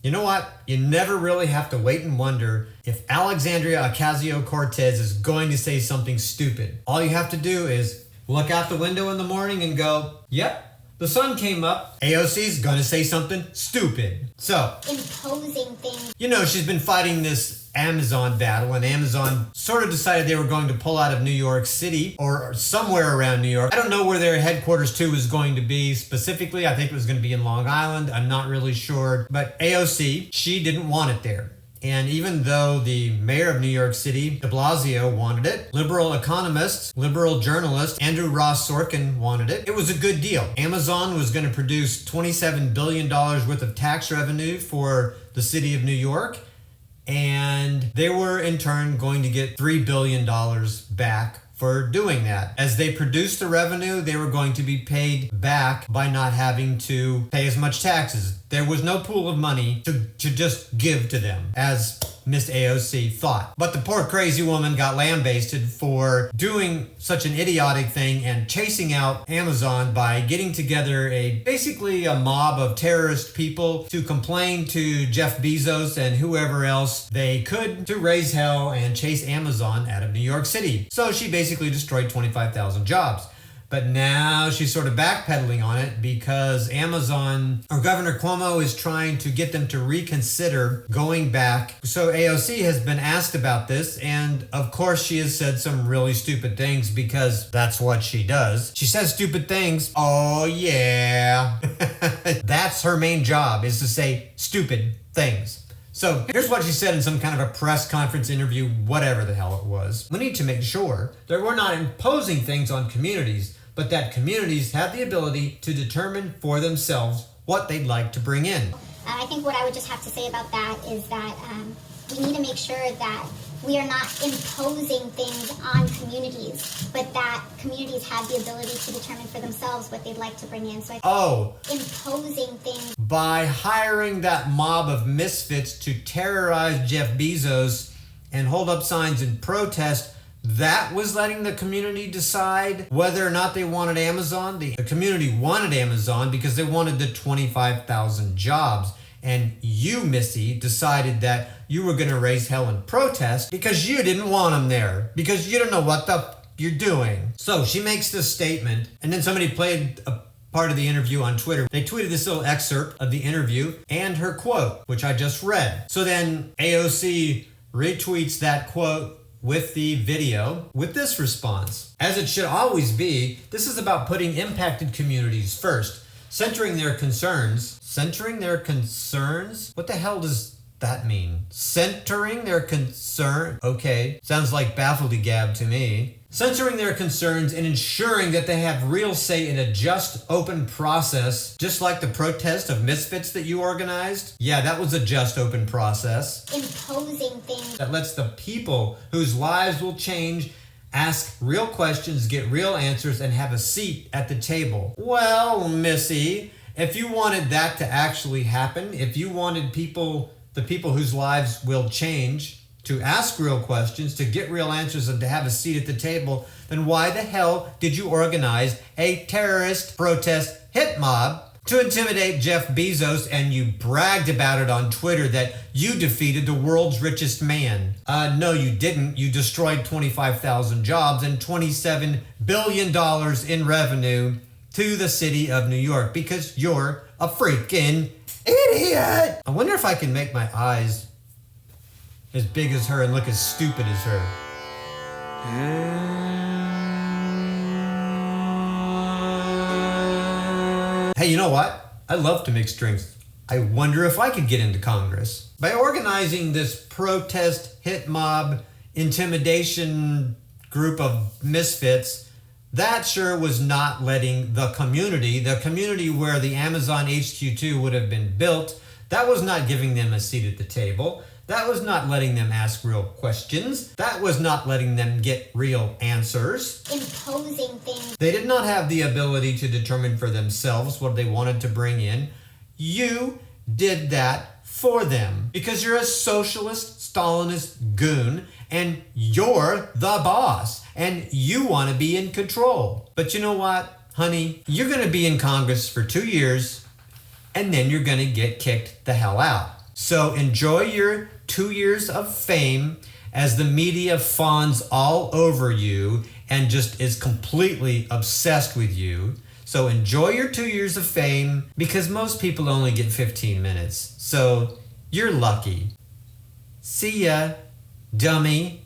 You know what? You never really have to wait and wonder if Alexandria Ocasio Cortez is going to say something stupid. All you have to do is look out the window in the morning and go, yep, the sun came up. AOC's gonna say something stupid. So, imposing things. You know, she's been fighting this Amazon battle, and Amazon sort of decided they were going to pull out of New York City or somewhere around New York. I don't know where their headquarters too is going to be specifically. I think it was going to be in Long Island. I'm not really sure. But AOC, she didn't want it there. And even though the mayor of New York City, de Blasio, wanted it, liberal economists, liberal journalist Andrew Ross Sorkin wanted it, it was a good deal. Amazon was going to produce $27 billion worth of tax revenue for the city of New York. And they were in turn going to get $3 billion back for doing that. As they produced the revenue, they were going to be paid back by not having to pay as much taxes. There was no pool of money to just give to them, as Miss AOC thought. But the poor crazy woman got lambasted for doing such an idiotic thing and chasing out Amazon by getting together basically a mob of terrorist people to complain to Jeff Bezos and whoever else they could to raise hell and chase Amazon out of New York City. So she basically destroyed 25,000 jobs. But now she's sort of backpedaling on it because Amazon, or Governor Cuomo, is trying to get them to reconsider going back. So AOC has been asked about this, and of course she has said some really stupid things because that's what she does. She says stupid things. Oh yeah. That's her main job, is to say stupid things. So here's what she said in some kind of a press conference interview, whatever the hell it was. We need to make sure that we're not imposing things on communities, but that communities have the ability to determine for themselves what they'd like to bring in. I think what I would just have to say about that is that we need to make sure that we are not imposing things on communities, but that communities have the ability to determine for themselves what they'd like to bring in. So imposing things. By hiring that mob of misfits to terrorize Jeff Bezos and hold up signs in protest, that was letting the community decide whether or not they wanted Amazon. The community wanted Amazon because they wanted the 25,000 jobs. And you, Missy, decided that you were going to raise hell in protest because you didn't want them there, because you don't know what the you're doing. So she makes this statement, and then somebody played a part of the interview on Twitter. They tweeted this little excerpt of the interview and her quote, which I just read. So then AOC retweets that quote with the video with this response. As it should always be, this is about putting impacted communities first, centering their concerns. Centering their concerns? What the hell does that mean? Centering their concern? Okay, sounds like baffledygab to me. Centering their concerns and ensuring that they have real say in a just, open process, just like the protest of misfits that you organized. Yeah, that was a just, open process. Imposing things. That lets the people whose lives will change ask real questions, get real answers, and have a seat at the table. Well, Missy, if you wanted that to actually happen, if you wanted the people whose lives will change, to ask real questions, to get real answers, and to have a seat at the table, then why the hell did you organize a terrorist protest hit mob to intimidate Jeff Bezos, and you bragged about it on Twitter that you defeated the world's richest man? No, you didn't. You destroyed 25,000 jobs and $27 billion in revenue to the city of New York because you're a freaking idiot. I wonder if I can make my eyes as big as her and look as stupid as her. Hey, you know what? I love to mix drinks. I wonder if I could get into Congress. By organizing this protest, hit mob, intimidation group of misfits, that sure was not letting the community where the Amazon HQ2 would have been built, that was not giving them a seat at the table. That was not letting them ask real questions. That was not letting them get real answers. Imposing things. They did not have the ability to determine for themselves what they wanted to bring in. You did that for them because you're a socialist, Stalinist goon, and you're the boss, and you want to be in control. But you know what, honey? You're going to be in Congress for 2 years, and then you're going to get kicked the hell out. So enjoy your 2 years of fame as the media fawns all over you and just is completely obsessed with you. So enjoy your 2 years of fame because most people only get 15 minutes. So you're lucky. See ya, dummy.